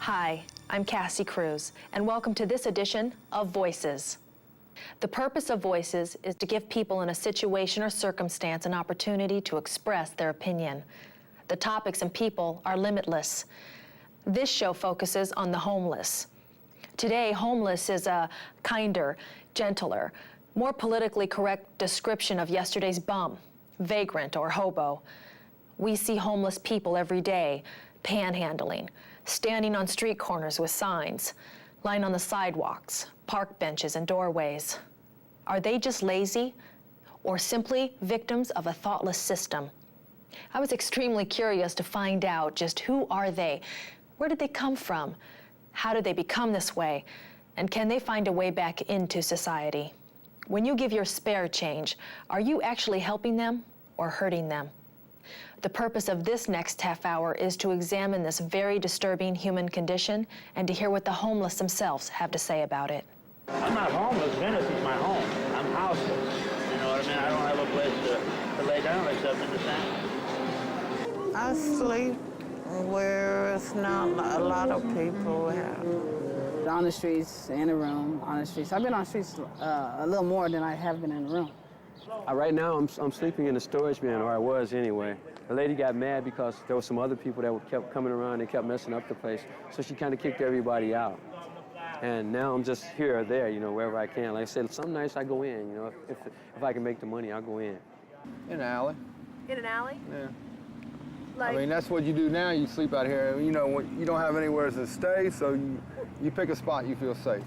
Hi, I'm Cassie Cruz, and welcome to this edition of Voices. The purpose of Voices is to give people in a situation or circumstance an opportunity to express their opinion. The topics and people are limitless. This show focuses on the homeless. Today, homeless is a kinder, gentler, more politically correct description of yesterday's bum, vagrant, or hobo. We see homeless people every day, panhandling, standing on street corners with signs, lying on the sidewalks, park benches, and doorways. Are they just lazy or simply victims of a thoughtless system? I was extremely curious to find out just who are they? Where did they come from? How did they become this way? And can they find a way back into society? When you give your spare change, are you actually helping them or hurting them? The purpose of this next half hour is to examine this very disturbing human condition and to hear what the homeless themselves have to say about it. I'm not homeless. Venice is my home. I'm houseless. You know what I mean? I don't have a place to lay down except in the sand. I sleep where it's not a lot of people have. On the streets, in a room, on the streets. I've been on the streets a little more than I have been in the room. Right now, I'm sleeping in the storage bin, or I was anyway. The lady got mad because there were some other people that kept coming around and kept messing up the place, so she kind of kicked everybody out. And now I'm just here or there, you know, wherever I can. Like I said, some nights I go in, you know, if I can make the money, I'll go in. In an alley. In an alley? Yeah. Like, I mean, that's what you do now. You sleep out here. You know, when you don't have anywhere to stay, so you pick a spot you feel safe.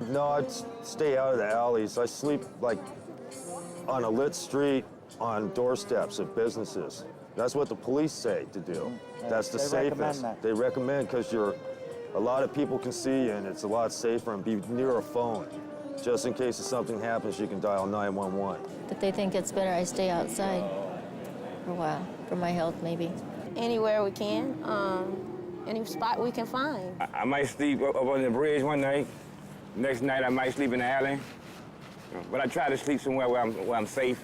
No, I'd stay out of the alleys. I sleep like on a lit street, on doorsteps of businesses. That's what the police say to do. That's the safest. They recommend because a lot of people can see you and it's a lot safer, and be near a phone. Just in case if something happens, you can dial 911. If they think it's better, I stay outside for a while, for my health maybe. Anywhere we can, any spot we can find. I might sleep up on the bridge one night. Next night I might sleep in the alley. But I try to sleep somewhere where I'm safe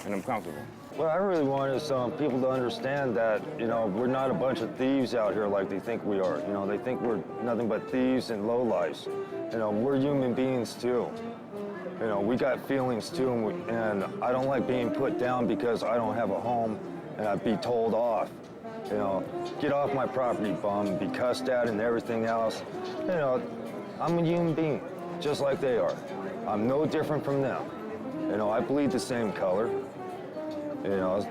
and I'm comfortable. What I really want is people to understand that, you know, we're not a bunch of thieves out here like they think we are. You know, they think we're nothing but thieves and lowlifes. You know, we're human beings too. You know, we got feelings too, and I don't like being put down because I don't have a home and I'd be told off. You know, get off my property, bum, be cussed at and everything else. You know, I'm a human being, just like they are. I'm no different from them. You know, I bleed the same color. You know,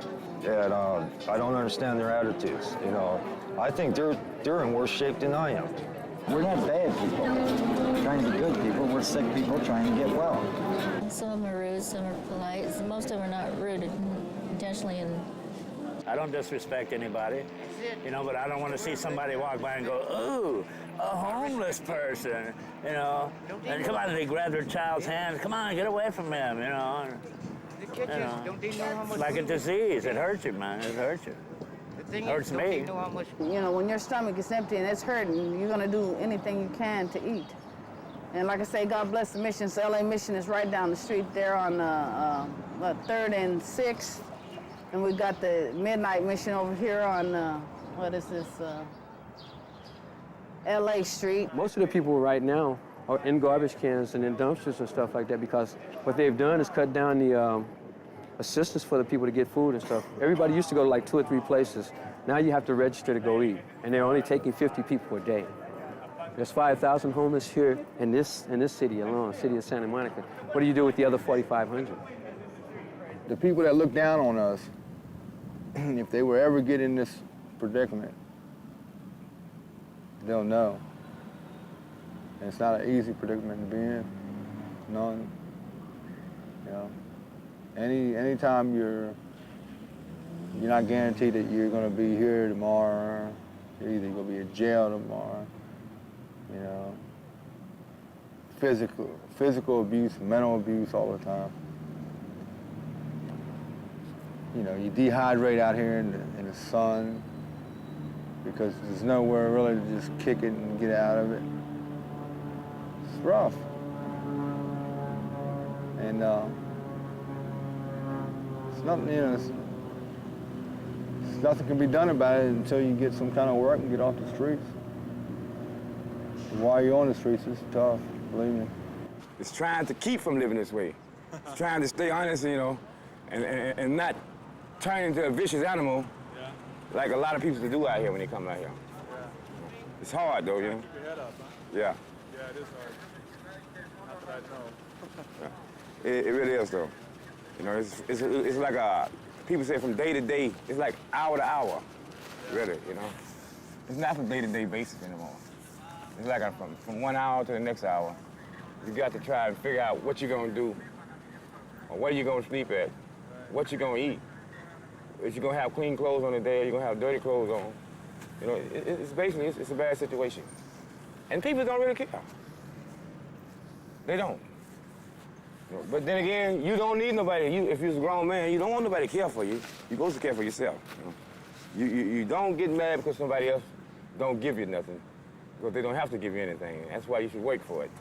and I don't understand their attitudes. You know, I think they're in worse shape than I am. We're not bad people. We're trying to be good people. We're sick people trying to get well. Some of them are rude, some are polite. Most of them are not rude intentionally. And I don't disrespect anybody, you know, but I don't want to see somebody walk by and go, ooh, a homeless person, you know. And come on, they grab their child's hand. Come on, get away from them, you know. You know, it's like a disease. It hurts you, man. It hurts you. It hurts me. You know, when your stomach is empty and it's hurting, you're gonna do anything you can to eat. And like I say, God bless the missions. LA Mission is right down the street there on 3rd and 6th. And we got the Midnight Mission over here on, what is this, LA Street. Most of the people right now are in garbage cans and in dumpsters and stuff like that, because what they've done is cut down the assistance for the people to get food and stuff. Everybody used to go to like 2 or 3 places. Now you have to register to go eat, and they're only taking 50 people a day. There's 5,000 homeless here in this city alone, city of Santa Monica. What do you do with the other 4,500? The people that look down on us, if they were ever get in this predicament, they'll know. And it's not an easy predicament to be in. None. You know, anytime you're not guaranteed that you're going to be here tomorrow. You're either going to be in jail tomorrow. You know, physical abuse, mental abuse all the time. You know, you dehydrate out here in the sun because there's nowhere really to just kick it and get out of it. It's rough. And it's nothing, you know, nothing can be done about it until you get some kind of work and get off the streets. While you're on the streets, it's tough, believe me. It's trying to keep from living this way. It's trying to stay honest, you know, and not turn into a vicious animal like a lot of people do out here when they come out here. It's hard though, you know. Keep your head up, huh? Yeah. Yeah, it is hard. Not that I know. It really is though. You know, it's like a, people say from day to day, it's like hour to hour, really, you know. It's not from day-to-day basis anymore. It's like from 1 hour to the next hour. You got to try and figure out what you're gonna do, or where you're gonna sleep at, what you're gonna eat. If you're gonna have clean clothes on the day, or you're gonna have dirty clothes on. You know, it's basically, it's a bad situation. And people don't really care. They don't. You know, but then again, you don't need nobody. If you're a grown man, you don't want nobody to care for you. You're supposed to care for yourself. You know? You don't get mad because somebody else don't give you nothing, because they don't have to give you anything. That's why you should work for it.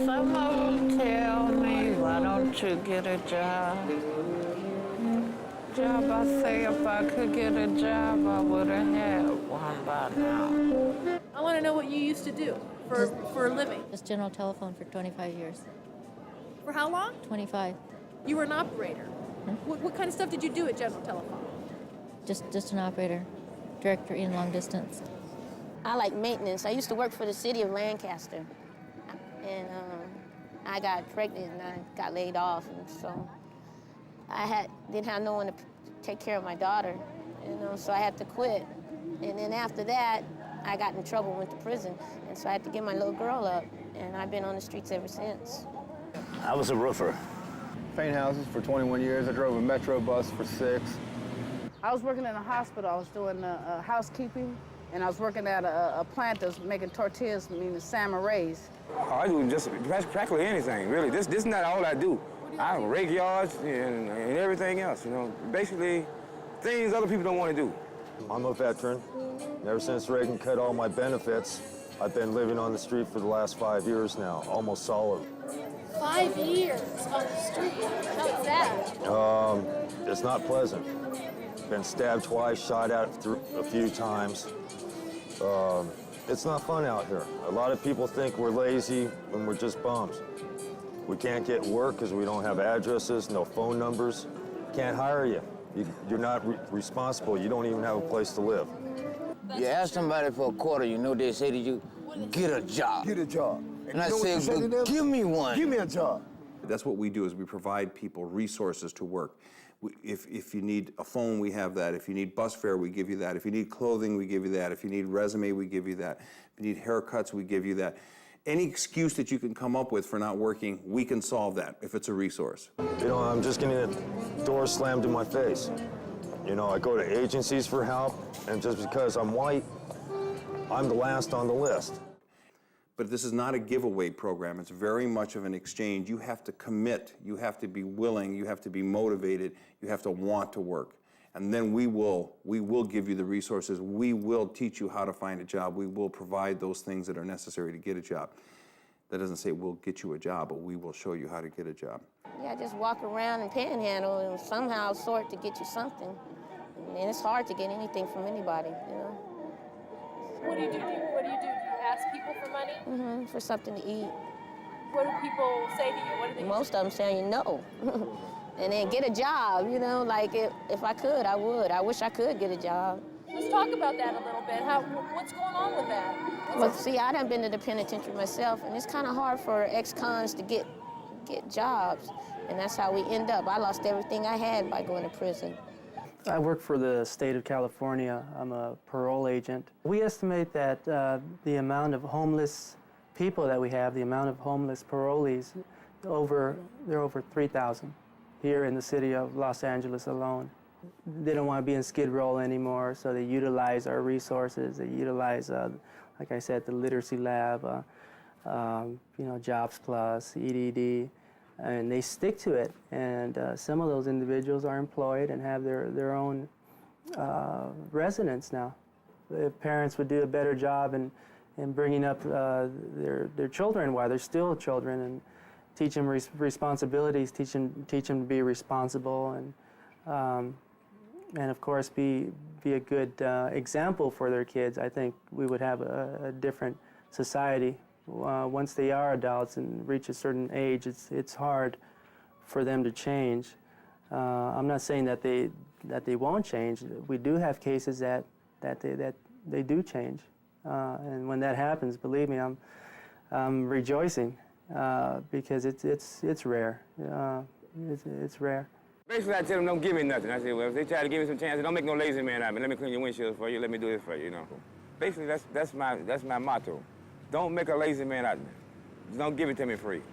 Some of them tell me, why don't you get a job? I say if I could get a job, I would have had one by now. I want to know what you used to do for a living. Just general telephone for 25 years. For how long? 25. You were an operator. What kind of stuff did you do at General Telephone? Just an operator, director in long distance. I like maintenance. I used to work for the city of Lancaster. And I got pregnant and I got laid off. And so I didn't have no one to take care of my daughter, you know, so I had to quit. And then after that, I got in trouble, went to prison. And so I had to give my little girl up. And I've been on the streets ever since. I was a roofer. Paint houses for 21 years. I drove a Metro bus for 6. I was working in a hospital. I was doing housekeeping, and I was working at a plant that was making tortillas, meaning salmon rays. I do just practically anything, really. This is not all I do. I rake yards and everything else, you know. Basically, things other people don't want to do. I'm a veteran. Ever since Reagan cut all my benefits, I've been living on the street for the last 5 years now, almost solid. 5 years on the street. How's that? It's not pleasant. Been stabbed twice, shot at a few times. It's not fun out here. A lot of people think we're lazy when we're just bums. We can't get work because we don't have addresses, no phone numbers. Can't hire you. You're not responsible. You don't even have a place to live. You ask somebody for a quarter, you know they say to you, get a job. Get a job. And I say, well, give me one. Give me a job. That's what we do, is we provide people resources to work. If you need a phone, we have that. If you need bus fare, we give you that. If you need clothing, we give you that. If you need resume, we give you that. If you need haircuts, we give you that. Any excuse that you can come up with for not working, we can solve that if it's a resource. You know, I'm just getting a door slammed in my face. You know, I go to agencies for help, and just because I'm white, I'm the last on the list. But this is not a giveaway program. It's very much of an exchange. You have to commit. You have to be willing. You have to be motivated. You have to want to work. And then we will give you the resources. We will teach you how to find a job. We will provide those things that are necessary to get a job. That doesn't say we'll get you a job, but we will show you how to get a job. Yeah, just walk around and panhandle and somehow sort to get you something. And it's hard to get anything from anybody, you know. What do you do? What do you do? Do you ask people for money? For something to eat. What do people say to you? What do they Most of them saying no. And then get a job, you know, like if I could, I would. I wish I could get a job. Let's talk about that a little bit. What's going on with that? Well, see, I done been to the penitentiary myself, and it's kind of hard for ex-cons to get jobs. And that's how we end up. I lost everything I had by going to prison. I work for the state of California. I'm a parole agent. We estimate that the amount of homeless people that we have, the amount of homeless parolees, they're over 3,000 here in the city of Los Angeles alone. They don't want to be in Skid Row anymore, so they utilize our resources. They utilize, like I said, the literacy lab, you know, Jobs Plus, EDD. And they stick to it, and some of those individuals are employed and have their own residence now. The parents would do a better job in bringing up their children while they're still children, and teach them responsibilities, teach them to be responsible, and of course be a good example for their kids. I think we would have a different society. Once they are adults and reach a certain age, it's hard for them to change. I'm not saying that they won't change. We do have cases that they do change, and when that happens, believe me, I'm rejoicing because it's rare. It's rare. Basically, I tell them, don't give me nothing. I say, well, if they try to give me some chances, don't make no lazy man out of me. Let me clean your windshield for you. Let me do this for you, you know. Basically, that's my motto. Don't make a lazy man out of me. Just don't give it to me free.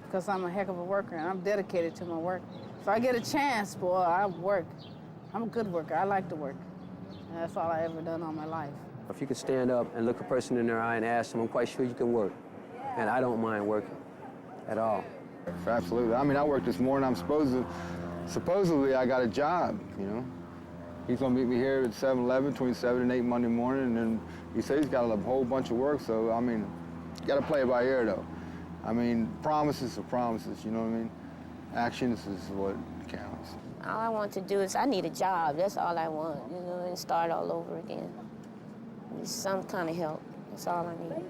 Because I'm a heck of a worker, and I'm dedicated to my work. If I get a chance, boy, I work. I'm a good worker. I like to work. And that's all I ever done all my life. If you could stand up and look a person in their eye and ask them, I'm quite sure you can work. And I don't mind working at all. Absolutely. I mean, I worked this morning. Supposedly I got a job, you know. He's gonna meet me here at 7-Eleven between 7 and 8 Monday morning, and then he said he's got a whole bunch of work, so I mean, you gotta play it by ear though. I mean, promises are promises, you know what I mean? Actions is what counts. All I want to do is I need a job. That's all I want, you know, and start all over again. Some kind of help. That's all I need.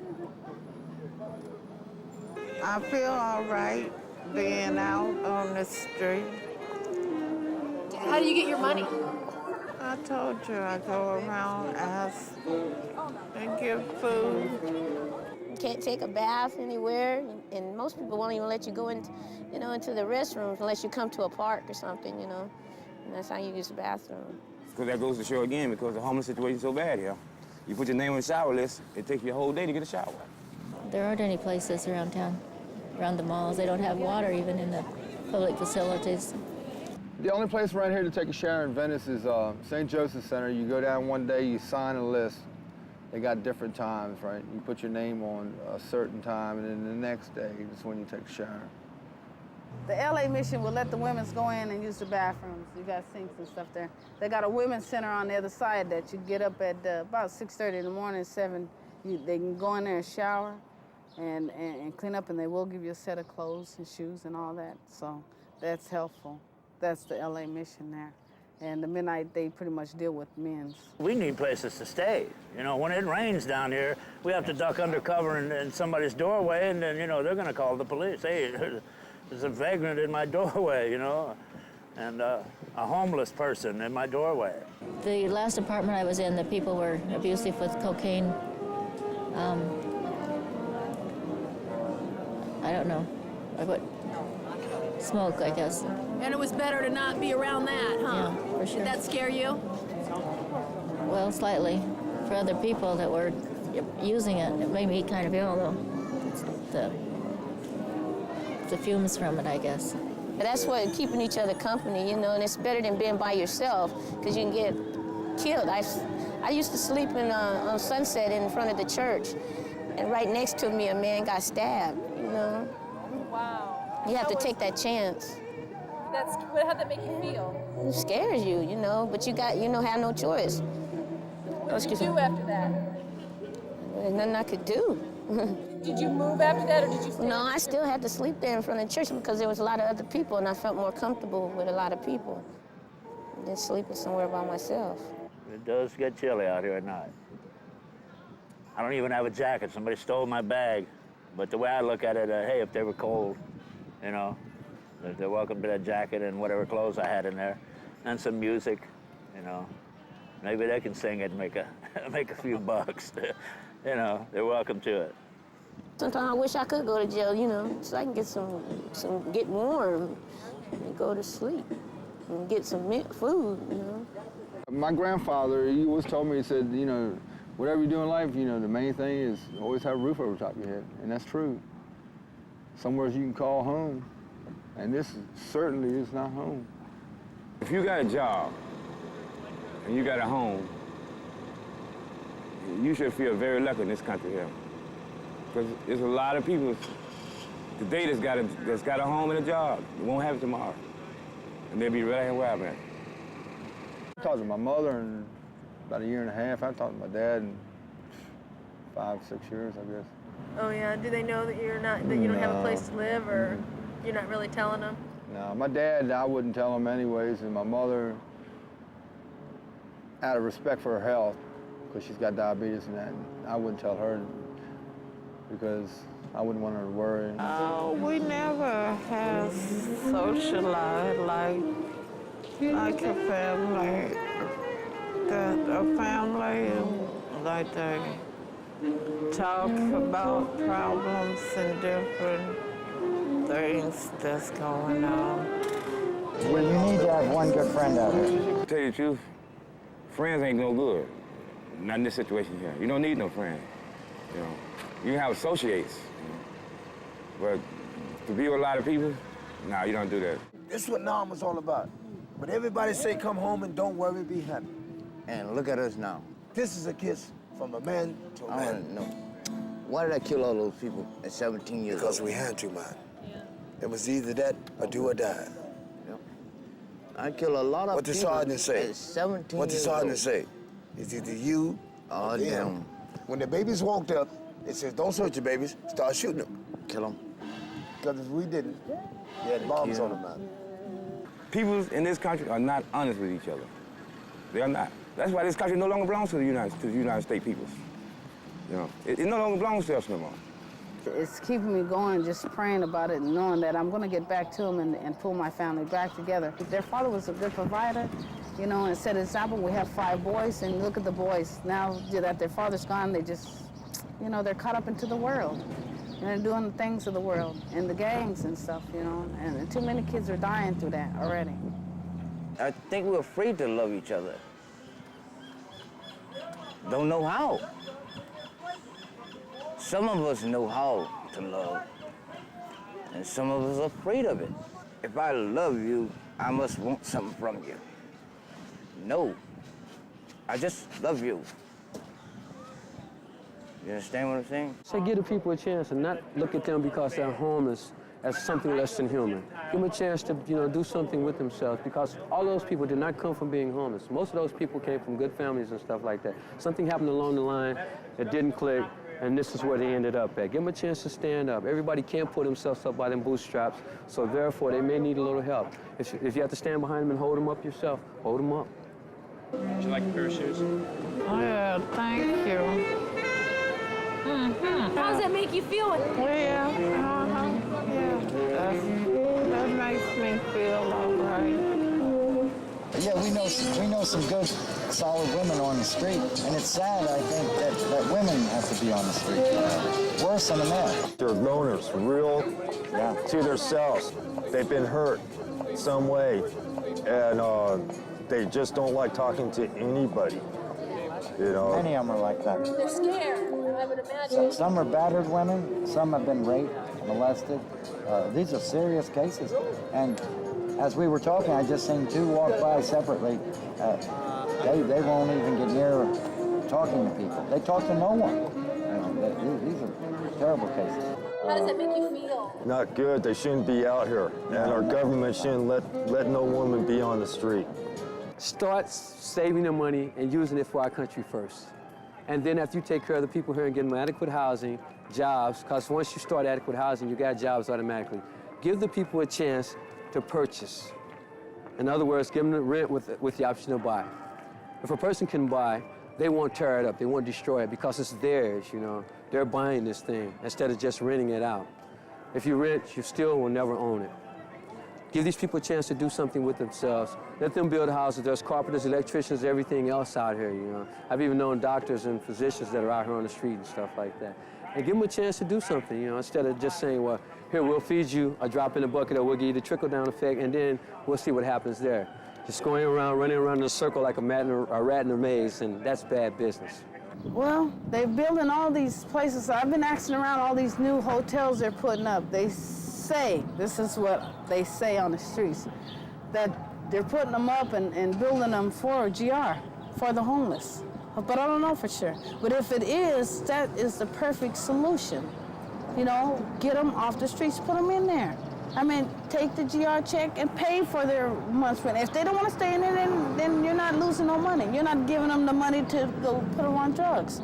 I feel all right being out on the street. How do you get your money? I told you I go around, ask, and give food. You can't take a bath anywhere, and most people won't even let you go into the restrooms unless you come to a park or something, you know. And that's how you use the bathroom. Because that goes to show again, because the homeless situation is so bad here. You put your name on the shower list, it takes you a whole day to get a shower. There aren't any places around town, around the malls. They don't have water even in the public facilities. The only place around here to take a shower in Venice is St. Joseph's Center. You go down one day, you sign a list. They got different times, right? You put your name on a certain time, and then the next day is when you take a shower. The LA Mission will let the women go in and use the bathrooms. You got sinks and stuff there. They got a women's center on the other side that you get up at about 6:30 in the morning, 7. They can go in there and shower and clean up, and they will give you a set of clothes and shoes and all that. So that's helpful. That's the LA Mission there. And the midnight, they pretty much deal with men's. We need places to stay. You know, when it rains down here, we have to duck under cover in somebody's doorway, and then, you know, they're gonna call the police. Hey, there's a vagrant in my doorway, you know, and a homeless person in my doorway. The last apartment I was in, the people were abusive with cocaine. I don't know. Smoke, I guess. And it was better to not be around that, huh? Yeah, for sure. Did that scare you? Well, slightly. For other people that were using it, it made me kind of ill, though. The fumes from it, I guess. But that's what keeping each other company, you know, and it's better than being by yourself because you can get killed. I used to sleep on Sunset in front of the church, and right next to me a man got stabbed, you know. Wow. You have to take that chance. How'd that make you feel? It scares you, you know, but have no choice. What did you do after that? There's nothing I could do. Did you move after that, or did you stay? No, I still had to sleep there in front of the church because there was a lot of other people, and I felt more comfortable with a lot of people than sleeping somewhere by myself. It does get chilly out here at night. I don't even have a jacket. Somebody stole my bag. But the way I look at it, hey, if they were cold, you know, they're welcome to that jacket and whatever clothes I had in there, and some music, you know. Maybe they can sing it and make a few bucks. You know, they're welcome to it. Sometimes I wish I could go to jail, you know, so I can get warm and go to sleep and get some food, you know. My grandfather, he always told me, he said, you know, whatever you do in life, you know, the main thing is always have a roof over the top of your head, and that's true. Somewhere you can call home, and this certainly is not home. If you got a job and you got a home, you should feel very lucky in this country here. Because there's a lot of people today that's got a home and a job. They won't have it tomorrow. And they'll be right here where I'm at. I talked to my mother in about 1.5 years. I talked to my dad in 5, 6 years, I guess. Oh yeah. Do they know that you don't have a place to live, or you're not really telling them? No, my dad, I wouldn't tell him anyways, and my mother, out of respect for her health, because she's got diabetes and that, I wouldn't tell her. because I wouldn't want her to worry. We never have socialized like a family. A family, like they talk about problems and different things that's going on. Well, you need to have one good friend out here. To tell you the truth, friends ain't no good. Not in this situation here. You don't need no friends. You know, you can have associates, but to be with a lot of people, nah, you don't do that. This is what Nam all about. But everybody say come home and don't worry, be happy. And look at us now. This is a kiss from a man to a I man. want to know, why did I kill all those people at 17 years Because old? we had to, man. It was either that or do or die. I killed a lot of What the people sergeant say? at 17 What the years sergeant old. say? It's either you or them. damn. When the babies walked up, it says, don't search the babies, start shooting them. Kill them. Because if we didn't, they had bombs on them, man. People in this country are not honest with each other. They are not. That's why this country no longer belongs to the United States peoples. You know, it no longer belongs to us no more. It's keeping me going, just praying about it and knowing that I'm going to get back to them and pull my family back together. Their father was a good provider, you know, and set an example. We have 5 boys, and look at the boys. Now that their father's gone, they just, you know, they're caught up into the world. And they're doing the things of the world and the gangs and stuff, you know, and too many kids are dying through that already. I think we're afraid to love each other. Don't know how. Some of us know how to love, and some of us are afraid of it. If I love you, I must want something from you. No, I just love you. You understand what I'm saying? So give the people a chance and not look at them because they're homeless as something less than human. Give them a chance to, you know, do something with themselves, because all those people did not come from being homeless. Most of those people came from good families and stuff like that. Something happened along the line that didn't click, and this is where they ended up at. Give them a chance to stand up. Everybody can't put themselves up by them bootstraps, so therefore they may need a little help. If you have to stand behind them and hold them up yourself, hold them up. Would you like a pair of shoes? Yeah, thank you. How does that make you feel? Yeah, that makes me feel all right. Yeah, we know some good, solid women on the street, and it's sad, I think, that women have to be on the street. Worse than the men. They're loners, real to themselves. They've been hurt some way, and they just don't like talking to anybody. You know. Many of them are like that. They're scared, I would imagine. Some are battered women, some have been raped, molested. These are serious cases. And as we were talking, I just seen 2 walk by separately. They won't even get near talking to people. They talk to no one. You know, these are terrible cases. How does that make you feel? Not good. They shouldn't be out here, and our government shouldn't let no woman be on the street. Start saving the money and using it for our country first. And then after you take care of the people here and get them adequate housing, jobs, because once you start adequate housing, you got jobs automatically. Give the people a chance to purchase. In other words, give them the rent with the option to buy. If a person can buy, they won't tear it up, they won't destroy it, because it's theirs, you know. They're buying this thing instead of just renting it out. If you rent, you still will never own it. Give these people a chance to do something with themselves. Let them build houses. There's carpenters, electricians, everything else out here, you know. I've even known doctors and physicians that are out here on the street and stuff like that. And give them a chance to do something, you know, instead of just saying, well, here, we'll feed you a drop in the bucket, or we'll give you the trickle-down effect, and then we'll see what happens there. Just going around, running around in a circle like a rat in a maze, and that's bad business. Well, they're building all these places. I've been asking around all these new hotels they're putting up. They say, this is what they say on the streets, that they're putting them up and building them for GR, for the homeless. But I don't know for sure. But if it is, that is the perfect solution. You know, get them off the streets, put them in there. I mean, take the GR check and pay for their month's rent. If they don't want to stay in there, then you're not losing no money. You're not giving them the money to go put them on drugs,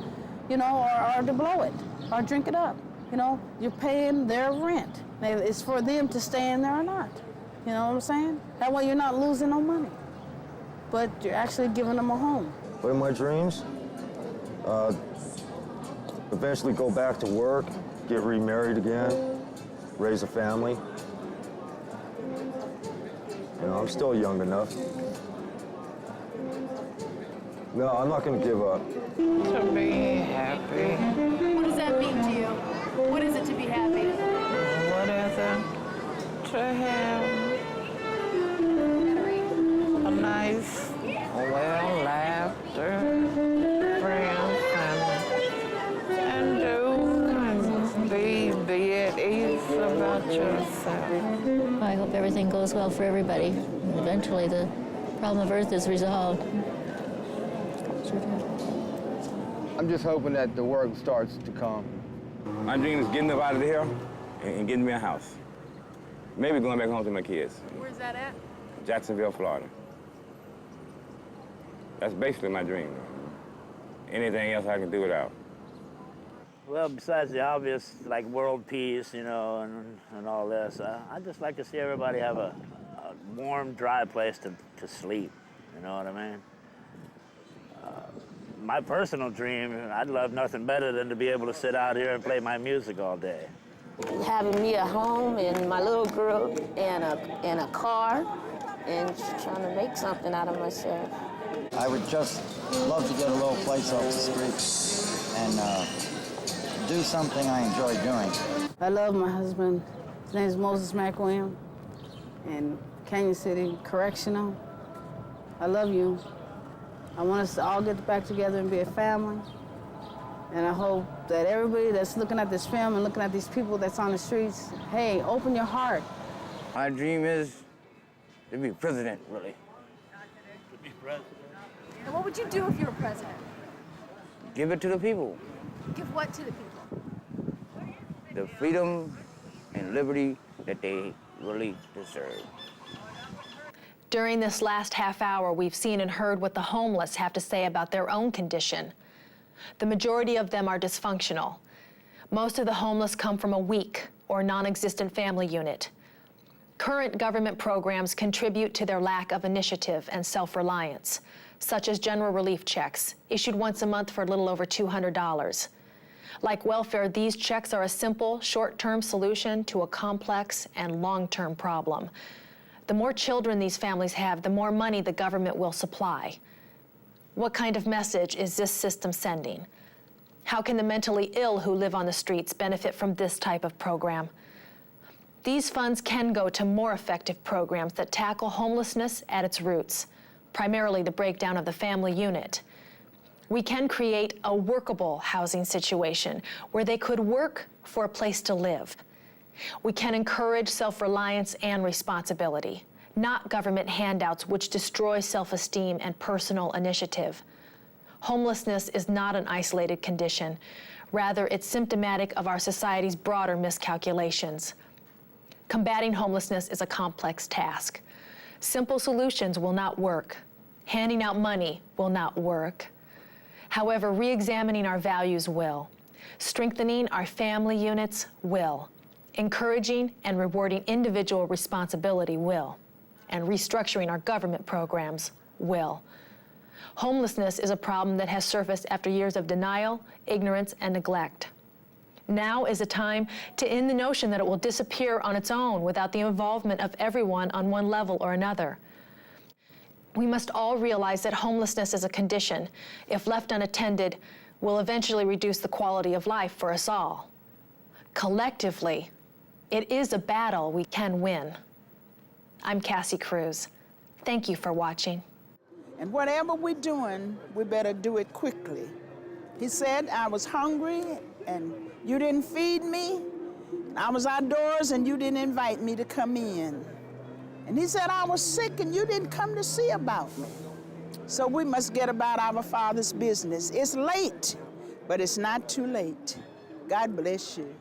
you know, or to blow it, or drink it up. You know, you're paying their rent. It's for them to stay in there or not. You know what I'm saying? That way you're not losing no money, but you're actually giving them a home. But in my dreams, eventually go back to work, get remarried again, raise a family. You know, I'm still young enough. No, I'm not going to give up. To be happy. What does that mean to you? What is it to be happy? What is it? To have a nice, well, laughter, friends, and do and be at ease about yourself. I hope everything goes well for everybody. Eventually the problem of Earth is resolved. I'm just hoping that the work starts to come. My dream is getting up out of here and getting me a house. Maybe going back home to my kids. Where's that at? Jacksonville, Florida. That's basically my dream. Anything else I can do without. Well, besides the obvious, like world peace, you know, and all this, I'd just like to see everybody have a warm, dry place to sleep. You know what I mean? My personal dream, I'd love nothing better than to be able to sit out here and play my music all day. Having me a home and my little girl and a car and just trying to make something out of myself. I would just love to get a little place off the street and do something I enjoy doing. I love my husband. His name is Moses McWilliam in Canyon City Correctional. I love you. I want us to all get back together and be a family. And I hope that everybody that's looking at this film and looking at these people that's on the streets, hey, open your heart. My dream is to be president, really. To be president? And what would you do if you were president? Give it to the people. Give what to the people? The freedom and liberty that they really deserve. During this last half hour, we've seen and heard what the homeless have to say about their own condition. The majority of them are dysfunctional. Most of the homeless come from a weak or non-existent family unit. Current government programs contribute to their lack of initiative and self-reliance, such as general relief checks, issued once a month for a little over $200. Like welfare, these checks are a simple, short-term solution to a complex and long-term problem. The more children these families have, the more money the government will supply. What kind of message is this system sending? How can the mentally ill who live on the streets benefit from this type of program? These funds can go to more effective programs that tackle homelessness at its roots, primarily the breakdown of the family unit. We can create a workable housing situation where they could work for a place to live. We can encourage self-reliance and responsibility, not government handouts which destroy self-esteem and personal initiative. Homelessness is not an isolated condition. Rather, it's symptomatic of our society's broader miscalculations. Combating homelessness is a complex task. Simple solutions will not work. Handing out money will not work. However, re-examining our values will. Strengthening our family units will. Encouraging and rewarding individual responsibility will. And restructuring our government programs will. Homelessness is a problem that has surfaced after years of denial, ignorance, and neglect. Now is a time to end the notion that it will disappear on its own without the involvement of everyone on one level or another. We must all realize that homelessness is a condition, if left unattended, will eventually reduce the quality of life for us all. Collectively, it is a battle we can win. I'm Cassie Cruz. Thank you for watching. And whatever we're doing, we better do it quickly. He said, I was hungry and you didn't feed me. I was outdoors and you didn't invite me to come in. And he said, I was sick and you didn't come to see about me. So we must get about our Father's business. It's late, but it's not too late. God bless you.